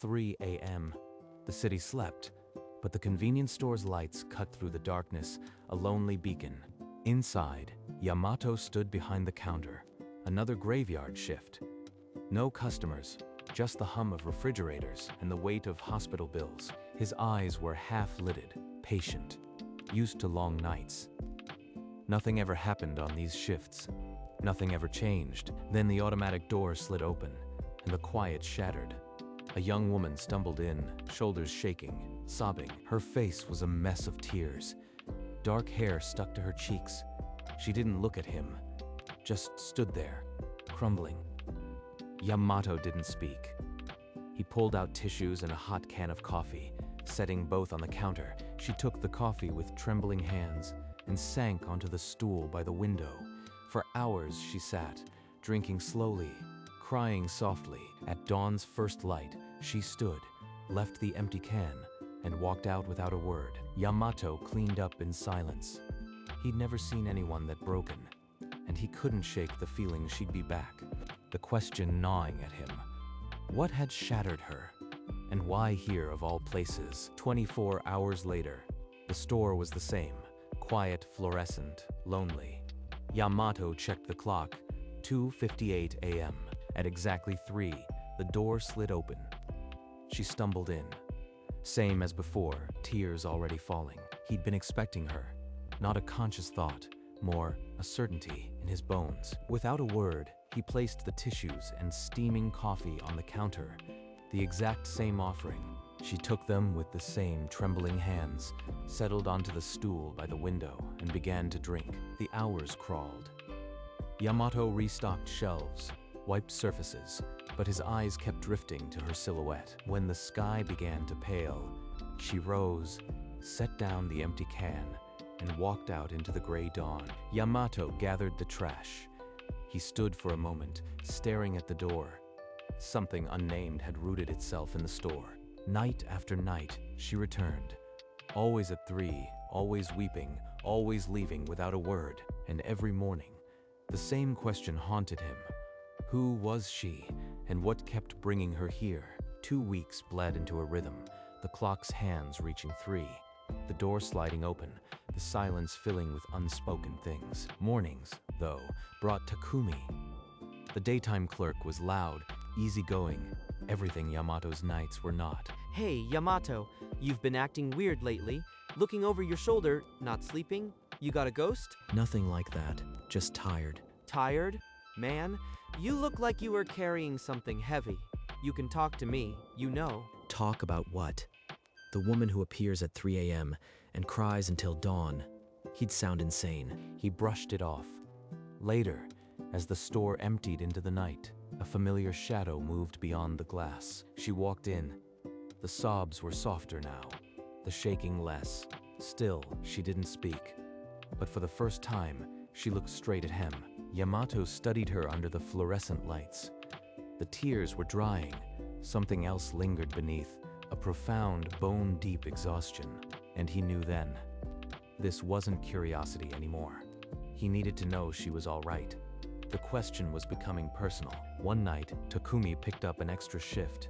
3 a.m. The city slept, but the convenience store's lights cut through the darkness, a lonely beacon. Inside, Yamato stood behind the counter, another graveyard shift. No customers, just the hum of refrigerators and the weight of hospital bills. His eyes were half-lidded, patient, used to long nights. Nothing ever happened on these shifts. Nothing ever changed. Then the automatic door slid open, and the quiet shattered. A young woman stumbled in, shoulders shaking, sobbing. Her face was a mess of tears. Dark hair stuck to her cheeks. She didn't look at him, just stood there, crumbling. Yamato didn't speak. He pulled out tissues and a hot can of coffee, setting both on the counter. She took the coffee with trembling hands and sank onto the stool by the window. For hours she sat, drinking slowly, crying softly. At dawn's first light, she stood, left the empty can, and walked out without a word. Yamato cleaned up in silence. He'd never seen anyone that broken, and he couldn't shake the feeling she'd be back. The question gnawing at him. What had shattered her? And why here of all places? 24 hours later, the store was the same. Quiet, fluorescent, lonely. Yamato checked the clock. 2:58 a.m. At exactly 3, the door slid open. She stumbled in. Same as before, tears already falling. He'd been expecting her. Not a conscious thought, more a certainty in his bones. Without a word, he placed the tissues and steaming coffee on the counter. The exact same offering. She took them with the same trembling hands, settled onto the stool by the window, and began to drink. The hours crawled. Yamato restocked shelves, wiped surfaces, but his eyes kept drifting to her silhouette. When the sky began to pale, she rose, set down the empty can, and walked out into the gray dawn. Yamato gathered the trash. He stood for a moment, staring at the door. Something unnamed had rooted itself in the store. Night after night, she returned. Always at 3, always weeping, always leaving without a word. And every morning, the same question haunted him. Who was she, and what kept bringing her here? 2 weeks bled into a rhythm, the clock's hands reaching 3, the door sliding open, the silence filling with unspoken things. Mornings, though, brought Takumi. The daytime clerk was loud, easygoing, everything Yamato's nights were not. Hey, Yamato, you've been acting weird lately. Looking over your shoulder, not sleeping? You got a ghost? Nothing like that, just tired. Tired? Man, you look like you were carrying something heavy. You can talk to me, you know. Talk about what? The woman who appears at 3 a.m. and cries until dawn. He'd sound insane. He brushed it off. Later, as the store emptied into the night, a familiar shadow moved beyond the glass. She walked in. The sobs were softer now, the shaking less. Still, she didn't speak. But for the first time, she looked straight at him. Yamato studied her under the fluorescent lights. The tears were drying. Something else lingered beneath, a profound, bone-deep exhaustion. And he knew then. This wasn't curiosity anymore. He needed to know she was all right. The question was becoming personal. One night, Takumi picked up an extra shift.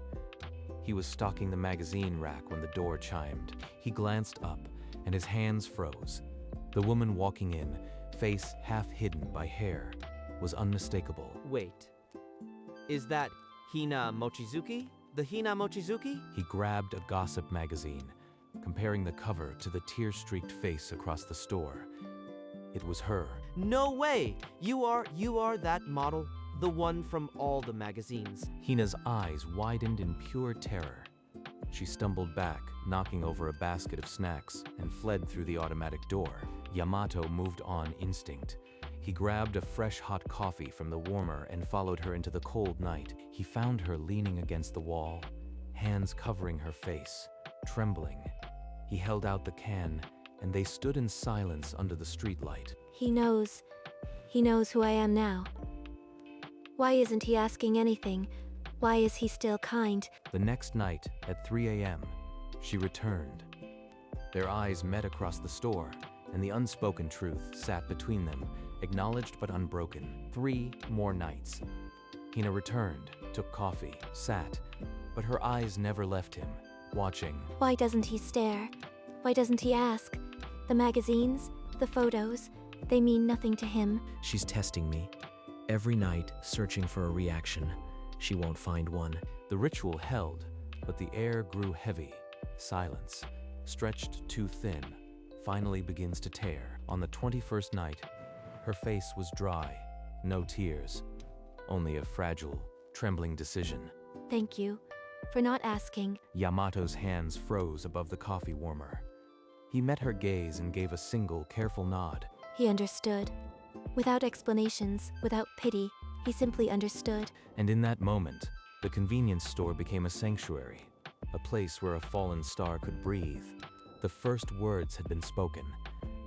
He was stocking the magazine rack when the door chimed. He glanced up, and his hands froze. The woman walking in, face half hidden by hair, was unmistakable. Wait. Is that Hina Mochizuki? The Hina Mochizuki? He grabbed a gossip magazine, comparing the cover to the tear-streaked face across the store. It was her. No way! You are that model, the one from all the magazines. Hina's eyes widened in pure terror. She stumbled back, knocking over a basket of snacks, and fled through the automatic door. Yamato moved on instinct. He grabbed a fresh hot coffee from the warmer and followed her into the cold night. He found her leaning against the wall, hands covering her face, trembling. He held out the can, and they stood in silence under the streetlight. He knows who I am now. Why isn't he asking anything? Why is he still kind? The next night, at 3 a.m., she returned. Their eyes met across the store, and the unspoken truth sat between them, acknowledged but unbroken. 3 more nights. Hina returned, took coffee, sat, but her eyes never left him, watching. Why doesn't he stare? Why doesn't he ask? The magazines, the photos, they mean nothing to him. She's testing me. Every night, searching for a reaction. She won't find one. The ritual held, but the air grew heavy. Silence, stretched too thin, finally begins to tear. On the 21st night, her face was dry, no tears, only a fragile, trembling decision. Thank you for not asking. Yamato's hands froze above the coffee warmer. He met her gaze and gave a single, careful nod. He understood. Without explanations, without pity, he simply understood. And in that moment, the convenience store became a sanctuary, a place where a fallen star could breathe. The first words had been spoken.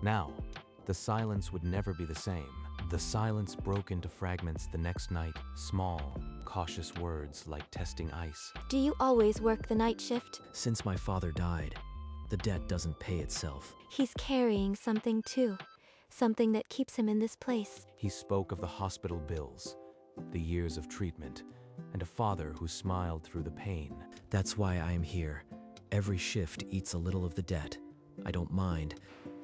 Now, the silence would never be the same. The silence broke into fragments the next night, small, cautious words like testing ice. Do you always work the night shift? Since my father died, the debt doesn't pay itself. He's carrying something too. Something that keeps him in this place. He spoke of the hospital bills, the years of treatment, and a father who smiled through the pain. That's why I am here. Every shift eats a little of the debt. I don't mind.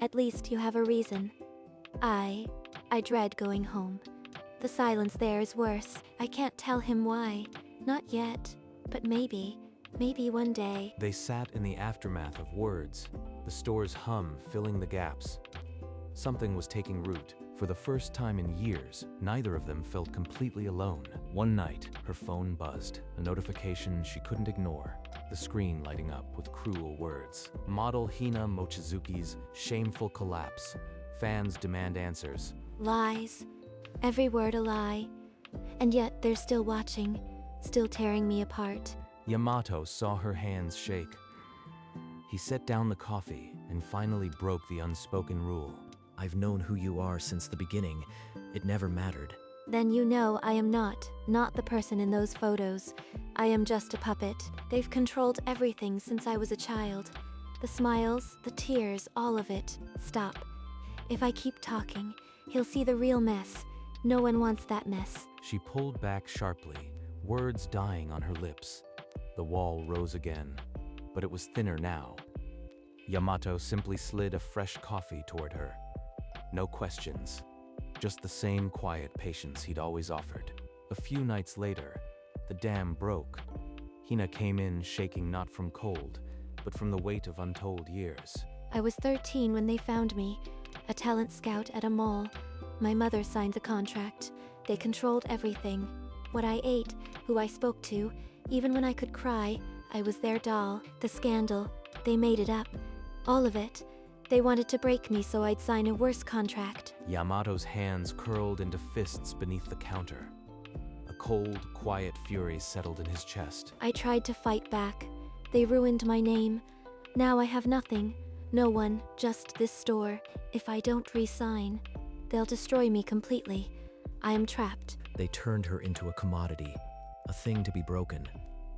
At least you have a reason. I dread going home. The silence there is worse. I can't tell him why. Not yet, but maybe one day. They sat in the aftermath of words, the store's hum filling the gaps. Something was taking root. For the first time in years, neither of them felt completely alone. One night, her phone buzzed, a notification she couldn't ignore, the screen lighting up with cruel words. Model Hina Mochizuki's shameful collapse. Fans demand answers. Lies. Every word a lie. And yet they're still watching, still tearing me apart. Yamato saw her hands shake. He set down the coffee and finally broke the unspoken rule. I've known who you are since the beginning. It never mattered. Then you know I am not the person in those photos. I am just a puppet. They've controlled everything since I was a child. The smiles, the tears, all of it. Stop. If I keep talking, he'll see the real mess. No one wants that mess. She pulled back sharply, words dying on her lips. The wall rose again, but it was thinner now. Yamato simply slid a fresh coffee toward her. No questions, just the same quiet patience he'd always offered. A few nights later, the dam broke. Hina came in shaking not from cold, but from the weight of untold years. I was 13 when they found me, a talent scout at a mall. My mother signed the contract. They controlled everything. What I ate, who I spoke to, even when I could cry, I was their doll. The scandal, they made it up. All of it. They wanted to break me so I'd sign a worse contract. Yamato's hands curled into fists beneath the counter. A cold, quiet fury settled in his chest. I tried to fight back. They ruined my name. Now I have nothing. No one, just this store. If I don't re-sign, they'll destroy me completely. I am trapped. They turned her into a commodity, a thing to be broken.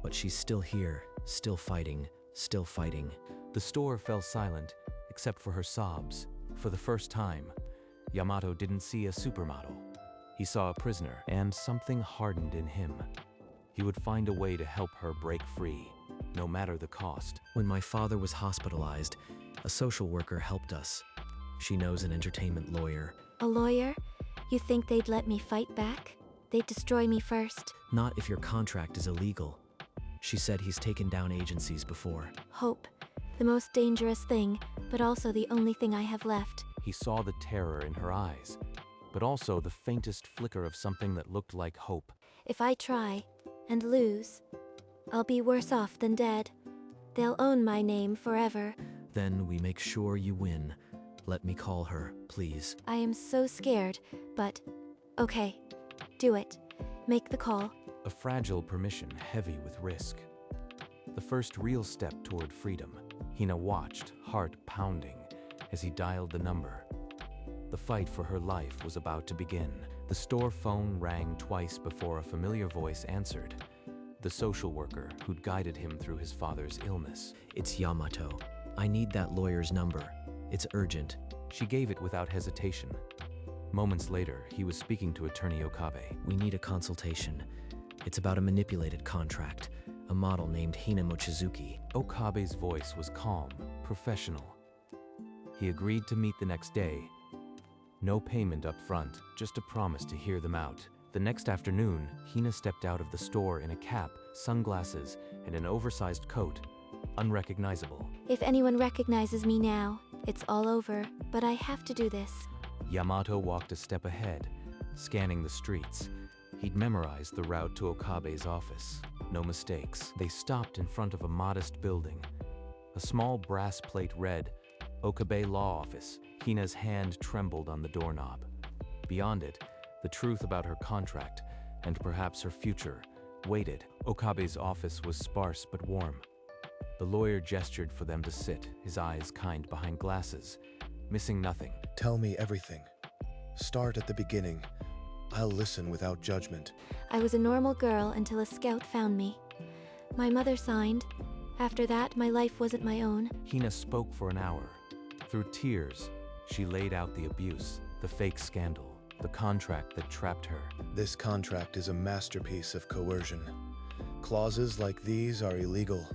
But she's still here, still fighting, still fighting. The store fell silent, except for her sobs. For the first time, Yamato didn't see a supermodel. He saw a prisoner, and something hardened in him. He would find a way to help her break free, no matter the cost. When my father was hospitalized, a social worker helped us. She knows an entertainment lawyer. A lawyer? You think they'd let me fight back? They'd destroy me first. Not if your contract is illegal. She said he's taken down agencies before. Hope. The most dangerous thing, but also the only thing I have left. He saw the terror in her eyes, but also the faintest flicker of something that looked like hope. If I try, and lose, I'll be worse off than dead. They'll own my name forever. Then we make sure you win. Let me call her, please. I am so scared, but okay. Do it. Make the call. A fragile permission heavy with risk. The first real step toward freedom. Hina watched, heart pounding, as he dialed the number. The fight for her life was about to begin. The store phone rang twice before a familiar voice answered. The social worker who'd guided him through his father's illness. It's Yamato. I need that lawyer's number. It's urgent. She gave it without hesitation. Moments later, he was speaking to Attorney Okabe. We need a consultation. It's about a manipulated contract, a model named Hina Mochizuki. Okabe's voice was calm, professional. He agreed to meet the next day. No payment up front, just a promise to hear them out. The next afternoon, Hina stepped out of the store in a cap, sunglasses, and an oversized coat. Unrecognizable. If anyone recognizes me now, it's all over, but I have to do this. Yamato walked a step ahead, scanning the streets. He'd memorized the route to Okabe's office. No mistakes. They stopped in front of a modest building. A small brass plate read, Okabe Law Office. Hina's hand trembled on the doorknob. Beyond it, the truth about her contract, and perhaps her future, waited. Okabe's office was sparse but warm. The lawyer gestured for them to sit, his eyes kind behind glasses, missing nothing. Tell me everything. Start at the beginning. I'll listen without judgment. I was a normal girl until a scout found me. My mother signed. After that, my life wasn't my own. Hina spoke for an hour. Through tears, she laid out the abuse, the fake scandal, the contract that trapped her. This contract is a masterpiece of coercion. Clauses like these are illegal.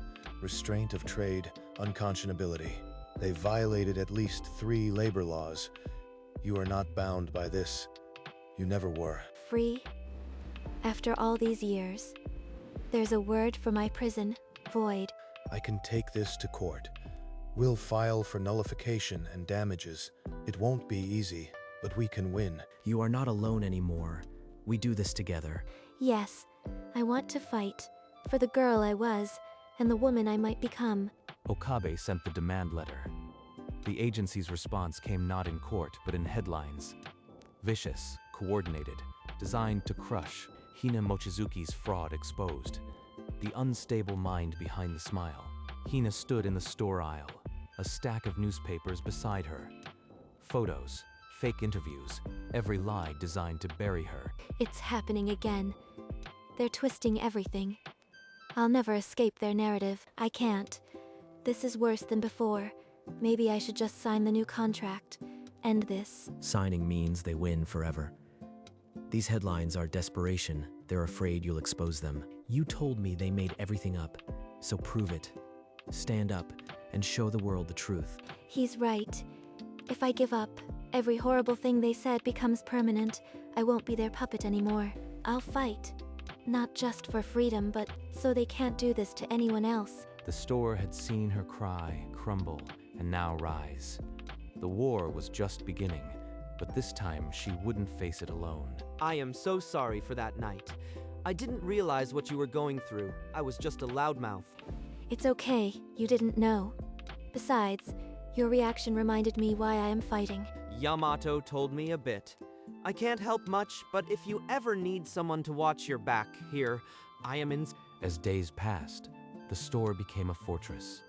Restraint of trade, unconscionability. They violated at least 3 labor laws. You are not bound by this. You never were. Free? After all these years. There's a word for my prison. Void. I can take this to court. We'll file for nullification and damages. It won't be easy, but we can win. You are not alone anymore. We do this together. Yes, I want to fight. For the girl I was, and the woman I might become. Okabe sent the demand letter. The agency's response came not in court, but in headlines. Vicious, coordinated, designed to crush. Hina Mochizuki's fraud exposed. The unstable mind behind the smile. Hina stood in the store aisle, a stack of newspapers beside her. Photos, fake interviews, every lie designed to bury her. It's happening again. They're twisting everything. I'll never escape their narrative. I can't. This is worse than before. Maybe I should just sign the new contract. End this. Signing means they win forever. These headlines are desperation. They're afraid you'll expose them. You told me they made everything up, so prove it. Stand up and show the world the truth. He's right. If I give up, every horrible thing they said becomes permanent. I won't be their puppet anymore. I'll fight. Not just for freedom, but so they can't do this to anyone else. The store had seen her cry, crumble, and now rise. The war was just beginning, but this time she wouldn't face it alone. I am so sorry for that night. I didn't realize what you were going through. I was just a loudmouth. It's okay. You didn't know. Besides, your reaction reminded me why I am fighting. Yamato told me a bit. I can't help much, but if you ever need someone to watch your back here, I am in... As days passed, the store became a fortress.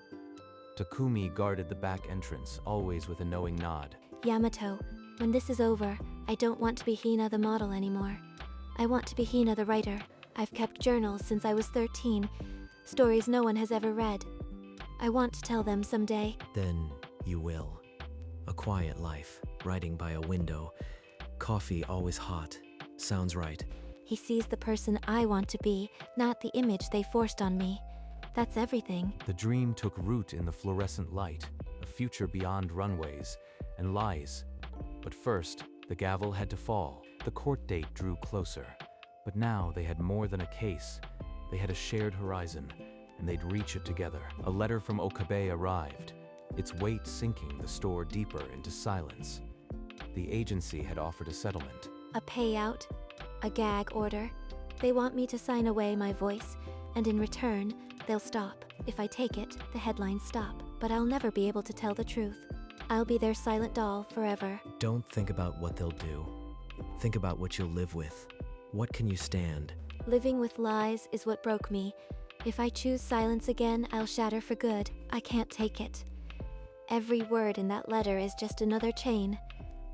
Takumi guarded the back entrance, always with a knowing nod. Yamato, when this is over, I don't want to be Hina the model anymore. I want to be Hina the writer. I've kept journals since I was 13, stories no one has ever read. I want to tell them someday. Then you will. A quiet life, writing by a window, coffee always hot. Sounds right. He sees the person I want to be, not the image they forced on me. That's everything. The dream took root in the fluorescent light, a future beyond runways and lies. But first, the gavel had to fall. The court date drew closer. But now they had more than a case. They had a shared horizon, and they'd reach it together. A letter from Okabe arrived, its weight sinking the store deeper into silence. The agency had offered a settlement. A payout, a gag order. They want me to sign away my voice, and in return, they'll stop. If I take it, the headlines stop, but I'll never be able to tell the truth. I'll be their silent doll forever. Don't think about what they'll do. Think about what you'll live with. What can you stand? Living with lies is what broke me. If I choose silence again, I'll shatter for good. I can't take it. Every word in that letter is just another chain.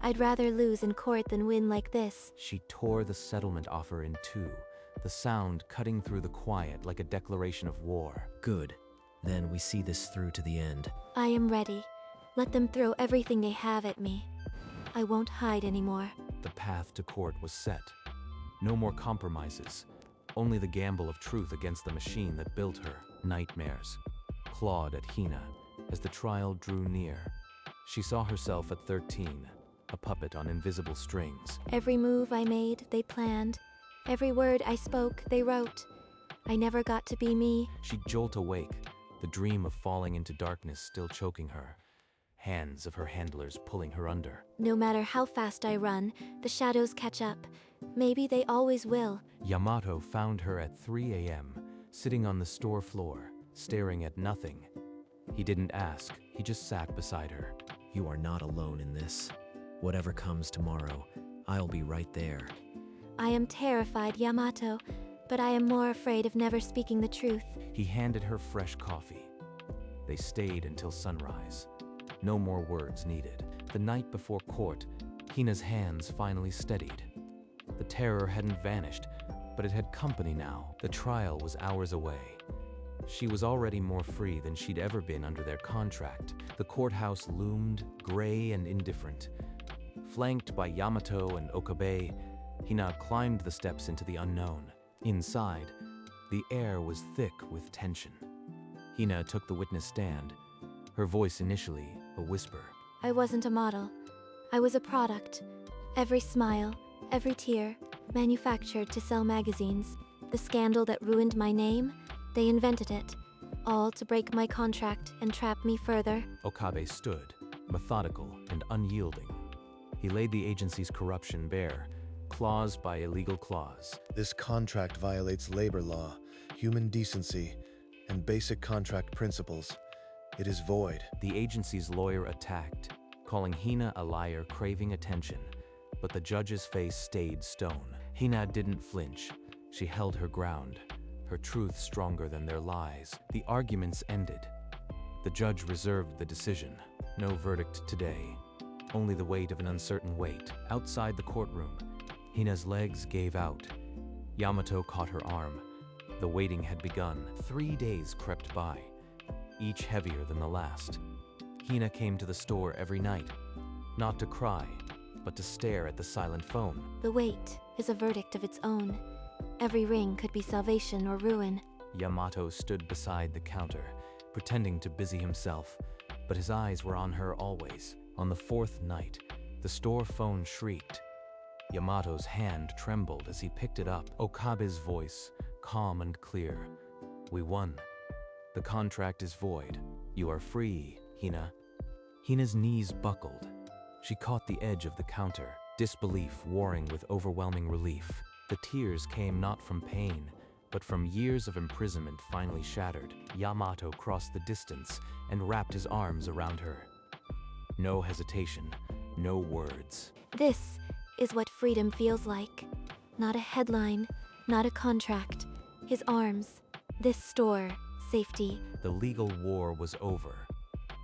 I'd rather lose in court than win like this. She tore the settlement offer in two, the sound cutting through the quiet like a declaration of war. Good. Then we see this through to the end. I am ready. Let them throw everything they have at me. I won't hide anymore. The path to court was set. No more compromises. only the gamble of truth against the machine that built her. Nightmares clawed at Hina as the trial drew near. She saw herself at 13, a puppet on invisible strings. Every move I made, they planned. Every word I spoke, they wrote. I never got to be me. She'd jolt awake, the dream of falling into darkness still choking her, hands of her handlers pulling her under. No matter how fast I run, the shadows catch up. Maybe they always will. Yamato found her at 3 a.m., sitting on the store floor, staring at nothing. He didn't ask, he just sat beside her. You are not alone in this. Whatever comes tomorrow, I'll be right there. I am terrified, Yamato, but I am more afraid of never speaking the truth. He handed her fresh coffee. They stayed until sunrise. No more words needed. The night before court, Hina's hands finally steadied. The terror hadn't vanished, but it had company now. The trial was hours away. She was already more free than she'd ever been under their contract. The courthouse loomed, gray and indifferent. Flanked by Yamato and Okabe, Hina climbed the steps into the unknown. Inside, the air was thick with tension. Hina took the witness stand, her voice initially a whisper. I wasn't a model. I was a product. Every smile, every tear, manufactured to sell magazines. The scandal that ruined my name, they invented it. All to break my contract and trap me further. Okabe stood, methodical and unyielding. He laid the agency's corruption bare, clause by illegal clause. This contract violates labor law, human decency, and basic contract principles. It is void. The agency's lawyer attacked, calling Hina a liar craving attention, but the judge's face stayed stone. Hina didn't flinch. She held her ground, her truth stronger than their lies. The arguments ended. The judge reserved the decision. No verdict today, only the weight of an uncertain wait. Outside the courtroom, Hina's legs gave out. Yamato caught her arm. The waiting had begun. 3 days crept by, each heavier than the last. Hina came to the store every night, not to cry, but to stare at the silent phone. The wait is a verdict of its own. Every ring could be salvation or ruin. Yamato stood beside the counter, pretending to busy himself, but his eyes were on her always. On the 4th night, the store phone shrieked. Yamato's hand trembled as he picked it up. Okabe's voice, calm and clear. We won. The contract is void. You are free, Hina. Hina's knees buckled. She caught the edge of the counter, disbelief warring with overwhelming relief. The tears came not from pain, but from years of imprisonment finally shattered. Yamato crossed the distance and wrapped his arms around her. No hesitation, no words. This is what freedom feels like. Not a headline, not a contract. His arms, this store, safety. The legal war was over.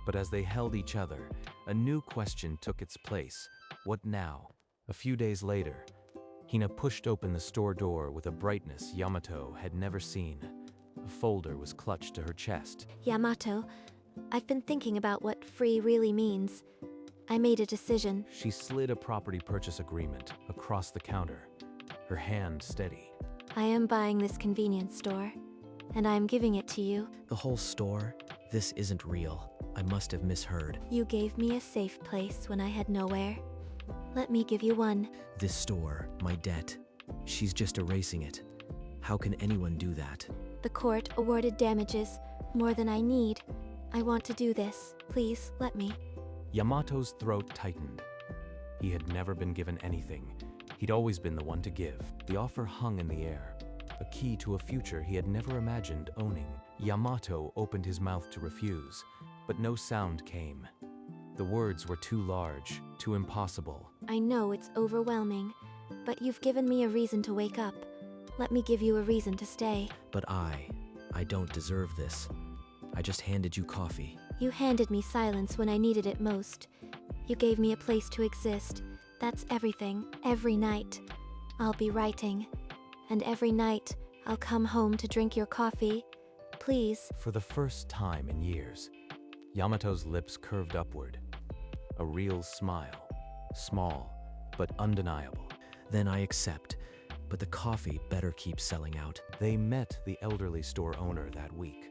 But as they held each other, a new question took its place. What now? A few days later, Hina pushed open the store door with a brightness Yamato had never seen. A folder was clutched to her chest. Yamato, I've been thinking about what free really means. I made a decision. She slid a property purchase agreement across the counter, her hand steady. I am buying this convenience store, and I am giving it to you. The whole store? This isn't real. I must have misheard. You gave me a safe place when I had nowhere. Let me give you one. This store, my debt. She's just erasing it. How can anyone do that? The court awarded damages, more than I need. I want to do this. Please, let me. Yamato's throat tightened. He had never been given anything. He'd always been the one to give. The offer hung in the air, a key to a future he had never imagined owning. Yamato opened his mouth to refuse, but no sound came. The words were too large, too impossible. I know it's overwhelming, but you've given me a reason to wake up. Let me give you a reason to stay. But I don't deserve this. I just handed you coffee. You handed me silence when I needed it most. You gave me a place to exist. That's everything. Every night, I'll be writing. And every night, I'll come home to drink your coffee. Please. For the first time in years, Yamato's lips curved upward. A real smile. Small, but undeniable. Then I accept. but the coffee better keep selling out. They met the elderly store owner that week.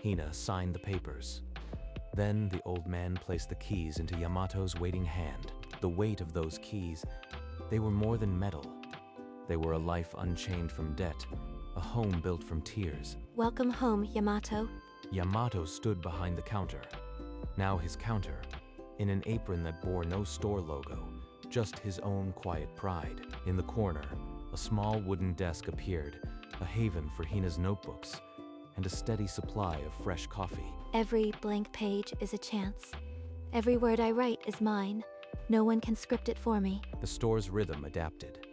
Hina signed the papers. Then the old man placed the keys into Yamato's waiting hand. The weight of those keys, they were more than metal. They were a life unchained from debt, a home built from tears. Welcome home, Yamato. Yamato stood behind the counter. Now his counter, in an apron that bore no store logo, just his own quiet pride. In the corner, a small wooden desk appeared, a haven for Hina's notebooks, and a steady supply of fresh coffee. Every blank page is a chance. Every word I write is mine. No one can script it for me. The store's rhythm adapted.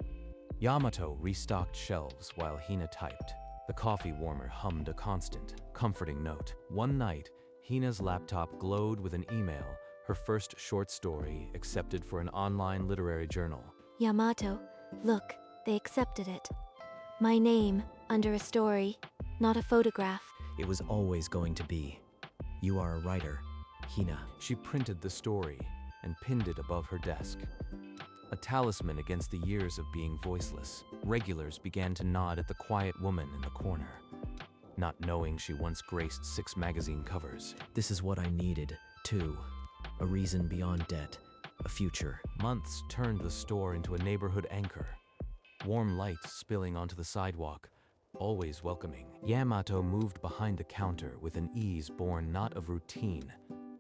Yamato restocked shelves while Hina typed. The coffee warmer hummed a constant, comforting note. One night, Hina's laptop glowed with an email, her first short story accepted for an online literary journal. Yamato, look, they accepted it. My name, under a story, not a photograph. It was always going to be. You are a writer, Hina. She printed the story and pinned it above her desk. A talisman against the years of being voiceless. Regulars began to nod at the quiet woman in the corner, not knowing she once graced 6 magazine covers. This is what I needed, too. A reason beyond debt, a future. Months turned the store into a neighborhood anchor. Warm light spilling onto the sidewalk, always welcoming. Yamato moved behind the counter with an ease born not of routine,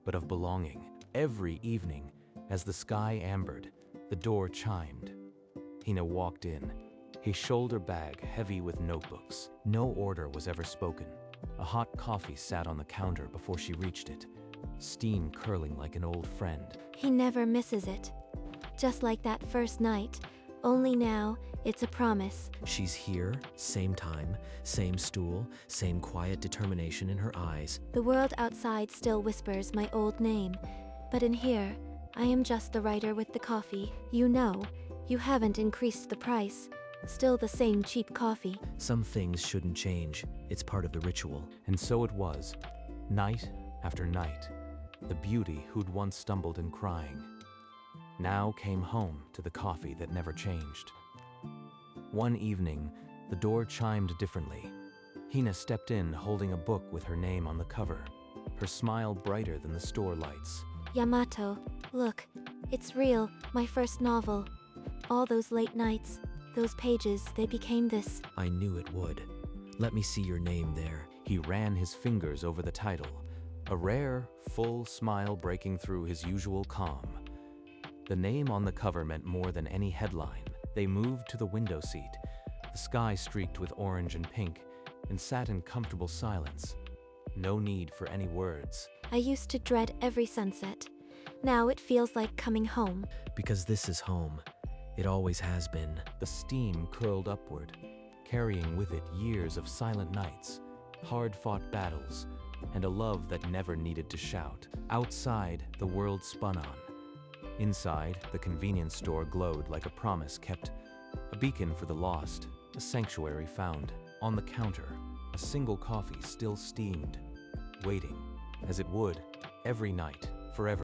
but of belonging. Every evening, as the sky ambered, the door chimed. Hina walked in, his shoulder bag heavy with notebooks. No order was ever spoken. A hot coffee sat on the counter before she reached it, steam curling like an old friend. He never misses it. Just like that first night, only now it's a promise. She's here, same time, same stool, same quiet determination in her eyes. The world outside still whispers my old name, but in here, I am just the writer with the coffee. You know, you haven't increased the price. Still the same cheap coffee. Some things shouldn't change. It's part of the ritual. And so it was, night after night. The beauty who'd once stumbled in crying now came home to the coffee that never changed. One evening, the door chimed differently. Hina stepped in holding a book with her name on the cover, her smile brighter than the store lights. Yamato, look, it's real, my first novel. All those late nights, those pages, they became this. I knew it would. Let me see your name there. He ran his fingers over the title, a rare, full smile breaking through his usual calm. The name on the cover meant more than any headline. They moved to the window seat, the sky streaked with orange and pink, and sat in comfortable silence. No need for any words. I used to dread every sunset. Now it feels like coming home. Because this is home. It always has been. The steam curled upward, carrying with it years of silent nights, hard-fought battles, and a love that never needed to shout. Outside, the world spun on. Inside, the convenience store glowed like a promise kept, a beacon for the lost, a sanctuary found. On the counter, a single coffee still steamed, waiting, as it would, every night, forever.